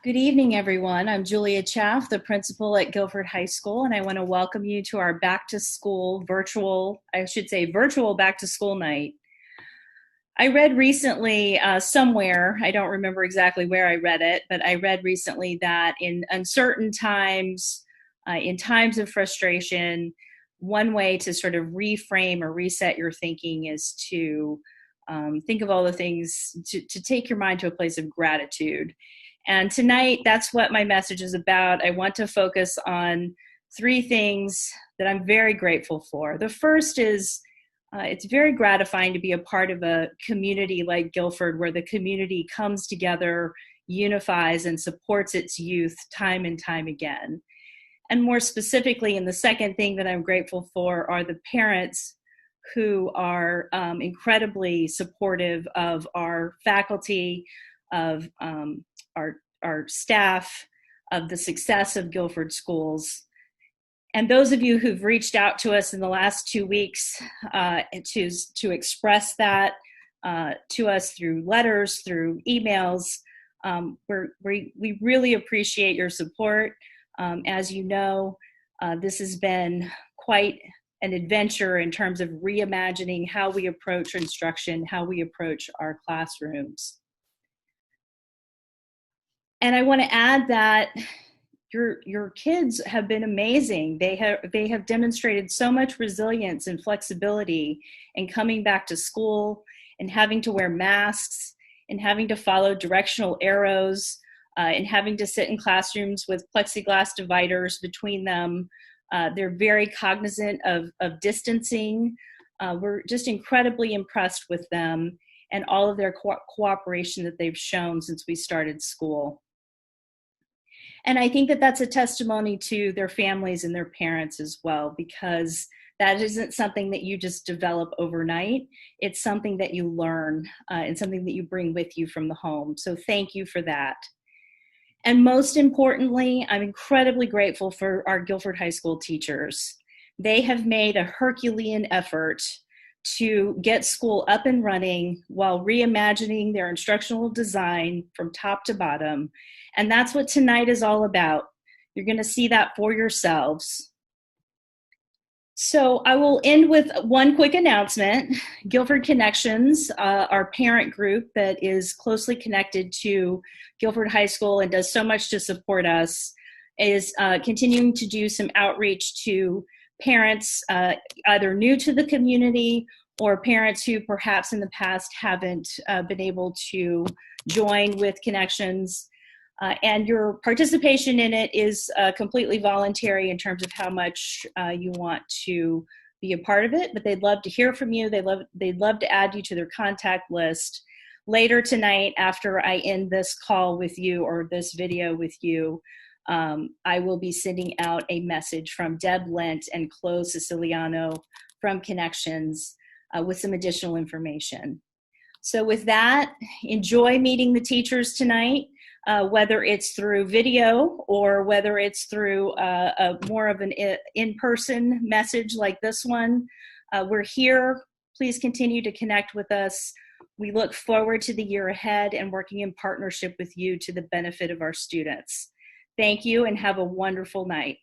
Good evening, everyone. I'm Julia Chaff, the principal at Guilford High School, and I want to welcome you to our back to school virtual back to school night. I read recently somewhere, I don't remember exactly where I read it, but I read recently that in uncertain times, in times of frustration, one way to sort of reframe or reset your thinking is to think of all the things, to take your mind to a place of gratitude. And tonight, that's what my message is about. I want to focus on three things that I'm very grateful for. The first is it's very gratifying to be a part of a community like Guilford, where the community comes together, unifies, and supports its youth time and time again. And more specifically, and the second thing that I'm grateful for are the parents who are incredibly supportive of our faculty, of our staff, of the success of Guilford schools. And those of you who've reached out to us in the last 2 weeks to express that to us through letters, through emails, we really appreciate your support. As you know, this has been quite an adventure in terms of reimagining how we approach instruction, how we approach our classrooms. And I want to add that your kids have been amazing. They have demonstrated so much resilience and flexibility in coming back to school and having to wear masks and having to follow directional arrows and having to sit in classrooms with plexiglass dividers between them. They're very cognizant of distancing. We're just incredibly impressed with them and all of their cooperation that they've shown since we started school. And I think that that's a testimony to their families and their parents as well, because that isn't something that you just develop overnight. It's something that you learn and something that you bring with you from the home. So thank you for that. And most importantly, I'm incredibly grateful for our Guilford High School teachers. They have made a Herculean effort to get school up and running while reimagining their instructional design from top to bottom. And that's what tonight is all about. You're going to see that for yourselves. So I will end with one quick announcement. Guilford Connections, our parent group that is closely connected to Guilford High School and does so much to support us, is continuing to do some outreach to parents either new to the community or parents who perhaps in the past haven't been able to join with Connections. And your participation in it is completely voluntary in terms of how much you want to be a part of it, but they'd love to hear from you. They'd love to add you to their contact list. Later tonight, after I end this call with you or this video with you, I will be sending out a message from Deb Lent and Chloe Siciliano from Connections with some additional information. So with that, enjoy meeting the teachers tonight. Whether it's through video or whether it's through more of an in-person message like this one. We're here. Please continue to connect with us. We look forward to the year ahead and working in partnership with you to the benefit of our students. Thank you and have a wonderful night.